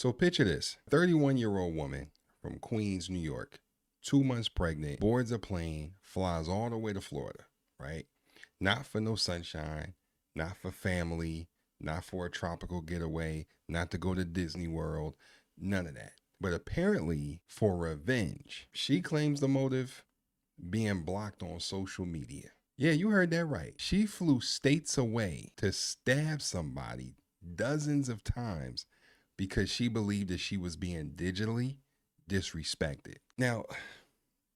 So picture this, 31-year-old woman from Queens, New York, 2 months pregnant, boards a plane, flies all the way to Florida, right? Not for no sunshine, not for family, not for a tropical getaway, not to go to Disney World, none of that. But apparently for revenge. She claims the motive, being blocked on social media. Yeah, you heard that right. She flew states away to stab somebody dozens of times because she believed that she was being digitally disrespected. Now,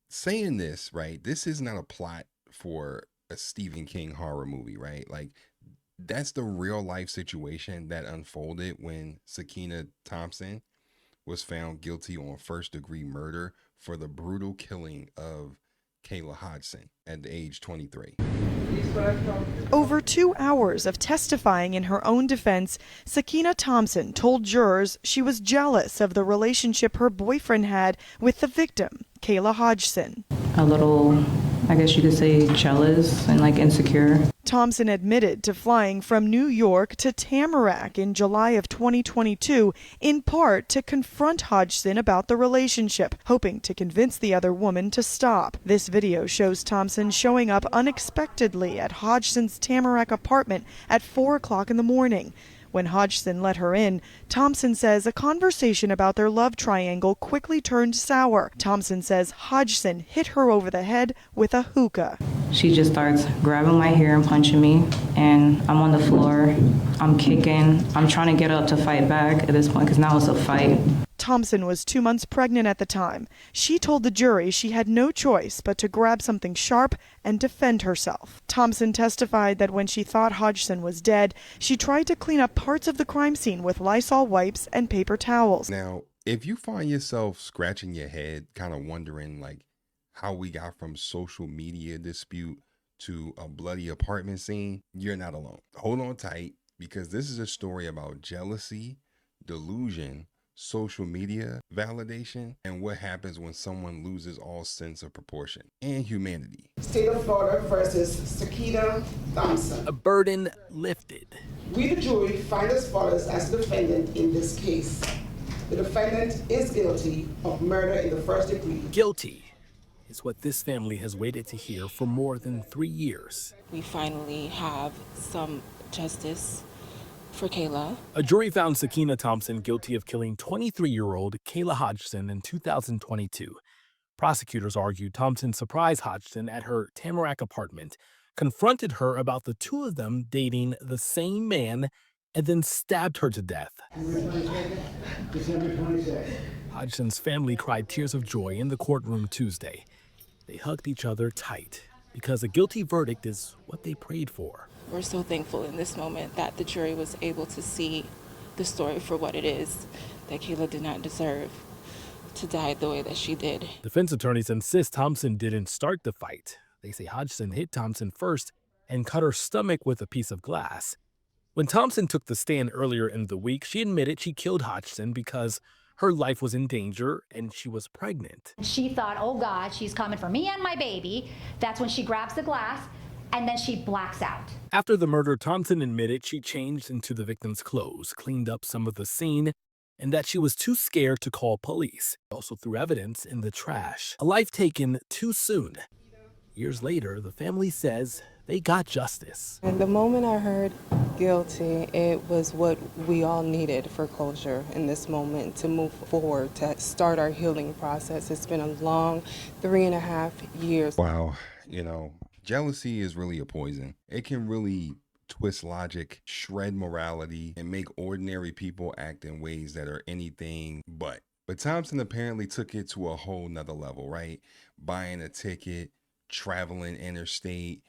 saying this, right, this is not a plot for a Stephen King horror movie, right? Like, that's the real life situation that unfolded when Sakina Thompson was found guilty on first-degree murder for the brutal killing of Kayla Hodgson at the age 23. Over 2 hours of testifying in her own defense, Sakina Thompson told jurors she was jealous of the relationship her boyfriend had with the victim, Kayla Hodgson. A little, I guess you could say, jealous and insecure. Thompson admitted to flying from New York to Tamarack in July of 2022, in part to confront Hodgson about the relationship, hoping to convince the other woman to stop. This video shows Thompson showing up unexpectedly at Hodgson's Tamarack apartment at 4 o'clock in the morning. When Hodgson let her in, Thompson says a conversation about their love triangle quickly turned sour. Thompson says Hodgson hit her over the head with a hookah. She just starts grabbing my hair and punching me, and I'm on the floor. I'm kicking. I'm trying to get up to fight back at this point because now it's a fight. Thompson was 2 months pregnant at the time. She told the jury she had no choice but to grab something sharp and defend herself. Thompson testified that when she thought Hodgson was dead, she tried to clean up parts of the crime scene with Lysol wipes and paper towels. Now, if you find yourself scratching your head, kind of wondering how we got from social media dispute to a bloody apartment scene, you're not alone. Hold on tight, because this is a story about jealousy, delusion, social media validation, and what happens when someone loses all sense of proportion and humanity. State of Florida versus Sakina Thompson. A burden lifted. We, the jury, find as follows as the defendant in this case. The defendant is guilty of murder in the first degree. Guilty is what this family has waited to hear for more than 3 years. We finally have some justice for Kayla. A jury found Sakina Thompson guilty of killing 23-year-old Kayla Hodgson in 2022. Prosecutors argued Thompson surprised Hodgson at her Tamarack apartment, confronted her about the two of them dating the same man, and then stabbed her to death. December 22nd. Hodgson's family cried tears of joy in the courtroom Tuesday. They hugged each other tight because a guilty verdict is what they prayed for. We're so thankful in this moment that the jury was able to see the story for what it is, that Kayla did not deserve to die the way that she did. Defense attorneys insist Thompson didn't start the fight. They say Hodgson hit Thompson first and cut her stomach with a piece of glass. When Thompson took the stand earlier in the week, she admitted she killed Hodgson because her life was in danger and she was pregnant. She thought, oh God, she's coming for me and my baby. That's when she grabs the glass and then she blacks out. After the murder, Thompson admitted she changed into the victim's clothes, cleaned up some of the scene, and that she was too scared to call police. Also threw evidence in the trash. A life taken too soon. Years later, the family says they got justice. And the moment I heard guilty, it was what we all needed for closure in this moment to move forward, to start our healing process. It's been a long 3.5 years. Wow, jealousy is really a poison. It can really twist logic, shred morality, and make ordinary people act in ways that are anything but. But Thompson apparently took it to a whole nother level, right? Buying a ticket, traveling interstate,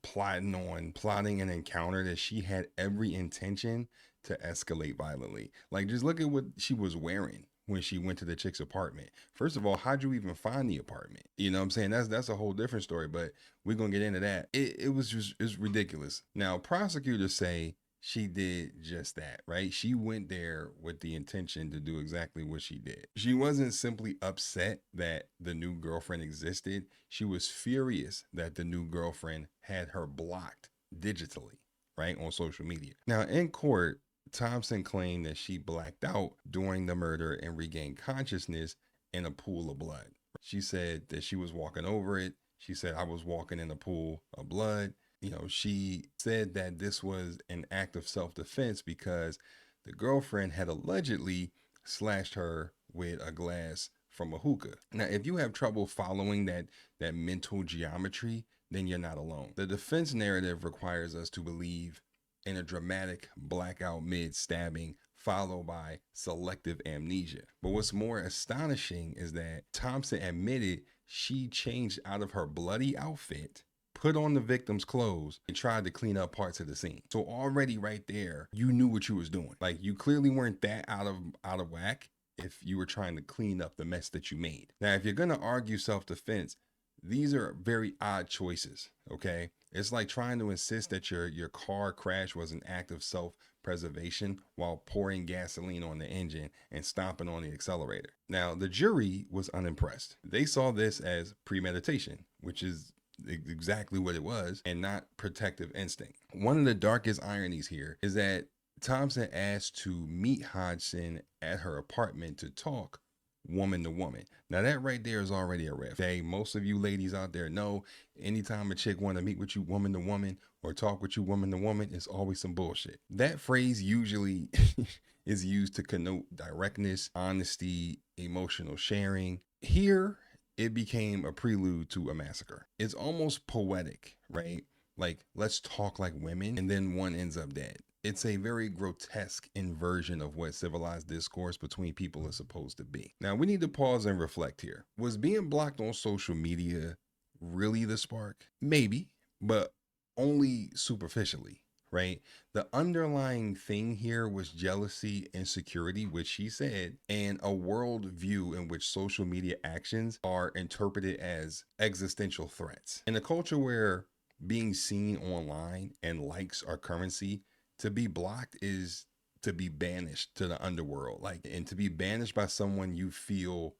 plotting an encounter that she had every intention to escalate violently. Just look at what she was wearing when she went to the chick's apartment. First of all, how'd you even find the apartment? You know what I'm saying? That's a whole different story, but we're going to get into that. It's ridiculous. Now, prosecutors say she did just that, right? She went there with the intention to do exactly what she did. She wasn't simply upset that the new girlfriend existed. She was furious that the new girlfriend had her blocked digitally, right, on social media. Now, in court, Thompson claimed that she blacked out during the murder and regained consciousness in a pool of blood. She said that she was walking over it. She said, I was walking in a pool of blood. She said that this was an act of self-defense because the girlfriend had allegedly slashed her with a glass from a hookah. Now, if you have trouble following that mental geometry, then you're not alone. The defense narrative requires us to believe in a dramatic blackout mid-stabbing followed by selective amnesia. But what's more astonishing is that Thompson admitted she changed out of her bloody outfit, put on the victim's clothes, and tried to clean up parts of the scene. So already right there, you knew what you was doing. Like, you clearly weren't that out of whack if you were trying to clean up the mess that you made. Now, if you're gonna argue self-defense, these are very odd choices, okay? It's like trying to insist that your car crash was an act of self-preservation while pouring gasoline on the engine and stomping on the accelerator. Now, the jury was unimpressed. They saw this as premeditation, which is exactly what it was, and not protective instinct. One of the darkest ironies here is that Thompson asked to meet Hodgson at her apartment to talk woman to woman. Now that right there is already a red flag. Most of you ladies out there know anytime a chick want to meet with you woman to woman or talk with you woman to woman, it's always some bullshit. That phrase usually is used to connote directness, honesty, emotional sharing. Here, it became a prelude to a massacre. It's almost poetic, right? Like, let's talk like women, and then one ends up dead. It's a very grotesque inversion of what civilized discourse between people is supposed to be. Now, we need to pause and reflect here. Was being blocked on social media really the spark? Maybe, but only superficially, right? The underlying thing here was jealousy, insecurity, which she said, and a world view in which social media actions are interpreted as existential threats. In a culture where being seen online and likes are currency, to be blocked is to be banished to the underworld. And to be banished by someone you feel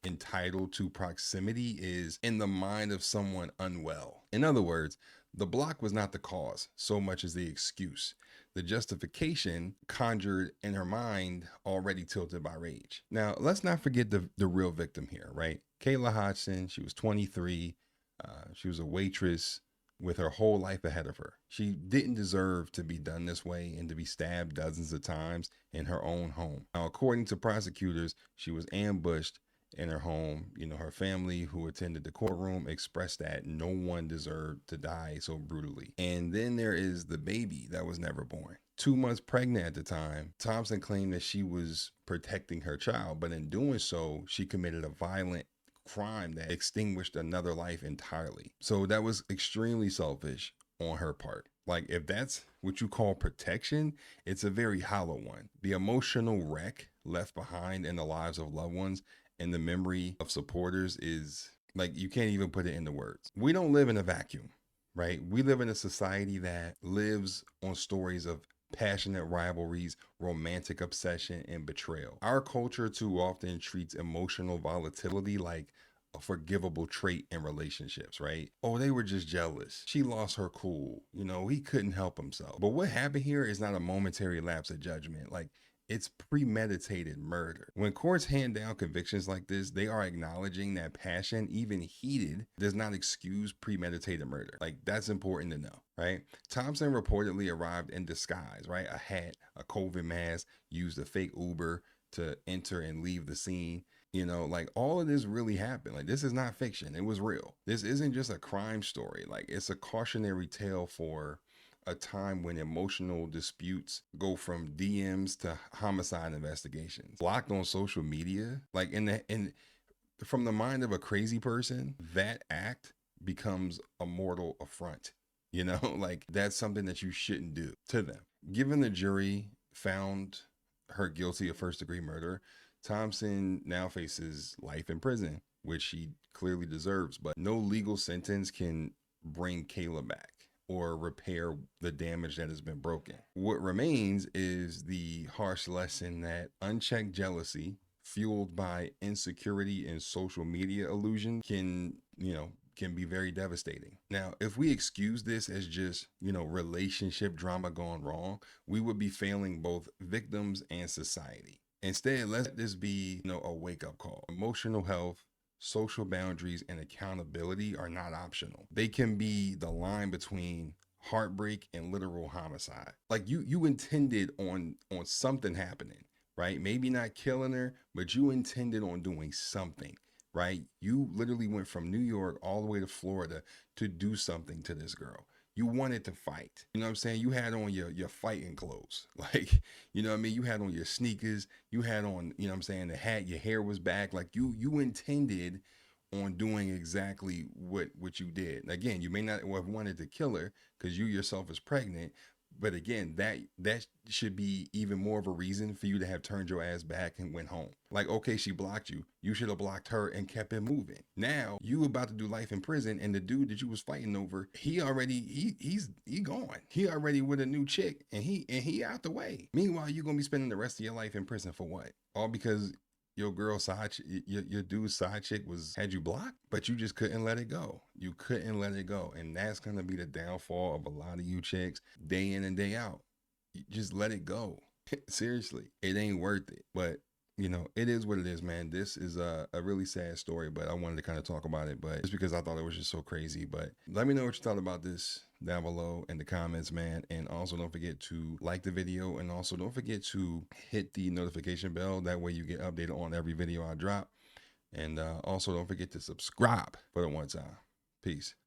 entitled to proximity is, in the mind of someone, unwell. In other words, the block was not the cause so much as the excuse. The justification conjured in her mind, already tilted by rage. Now, let's not forget the real victim here, right? Kayla Hodgson, she was 23. She was a waitress with her whole life ahead of her. She didn't deserve to be done this way and to be stabbed dozens of times in her own home. Now, according to prosecutors, she was ambushed in her home. Her family who attended the courtroom expressed that no one deserved to die so brutally. And then there is the baby that was never born. 2 months pregnant at the time, Thompson claimed that she was protecting her child, but in doing so, she committed a violent crime that extinguished another life entirely. So that was extremely selfish on her part. Like, if that's what you call protection, it's a very hollow one. The emotional wreck left behind in the lives of loved ones and the memory of supporters is, like, you can't even put it into words. We don't live in a vacuum, right? We live in a society that lives on stories of passionate rivalries, romantic obsession, and betrayal. Our culture too often treats emotional volatility like a forgivable trait in relationships, right? Oh, they were just jealous. She lost her cool. He couldn't help himself. But what happened here is not a momentary lapse of judgment. Like, it's premeditated murder. When courts hand down convictions like this, they are acknowledging that passion, even heated, does not excuse premeditated murder. Like, that's important to know, right? Thompson reportedly arrived in disguise, right? A hat, a COVID mask, used a fake Uber to enter and leave the scene. Like, all of this really happened. Like, this is not fiction. It was real. This isn't just a crime story. Like, it's a cautionary tale for a time when emotional disputes go from DMs to homicide investigations. Blocked on social media, like, from the mind of a crazy person, that act becomes a mortal affront. Like, that's something that you shouldn't do to them. Given the jury found her guilty of first-degree murder, Thompson now faces life in prison, which she clearly deserves, but no legal sentence can bring Kayla back or repair the damage that has been broken. What remains is the harsh lesson that unchecked jealousy, fueled by insecurity and social media illusion, can can be very devastating. Now, if we excuse this as just, relationship drama gone wrong, we would be failing both victims and society. Instead, let this be, a wake-up call. Emotional health, social boundaries, and accountability are not optional. They can be the line between heartbreak and literal homicide. Like you intended on something happening, right? Maybe not killing her, but you intended on doing something, right? You literally went from New York all the way to Florida to do something to this girl. You wanted to fight. You know what I'm saying? You had on your fighting clothes. Like, you know what I mean? You had on your sneakers. You had on, you know what I'm saying, the hat. Your hair was back. Like you intended on doing exactly what you did. Again, you may not have wanted to kill her because you yourself is pregnant. But again, that should be even more of a reason for you to have turned your ass back and went home. Like, okay, she blocked you. You should have blocked her and kept it moving. Now you about to do life in prison, and the dude that you was fighting over, he gone. He already with a new chick, and he out the way. Meanwhile, you're gonna be spending the rest of your life in prison for what? All because your girl your dude's side chick had you blocked, but you just couldn't let it go. You couldn't let it go. And that's going to be the downfall of a lot of you chicks day in and day out. You just let it go. Seriously, it ain't worth it. But it is what it is, man. This is a really sad story, but I wanted to kind of talk about it, but just because I thought it was just so crazy. But let me know what you thought about this down below in the comments, man. And also don't forget to like the video, and also don't forget to hit the notification bell. That way you get updated on every video I drop. And also don't forget to subscribe for the one time. Peace.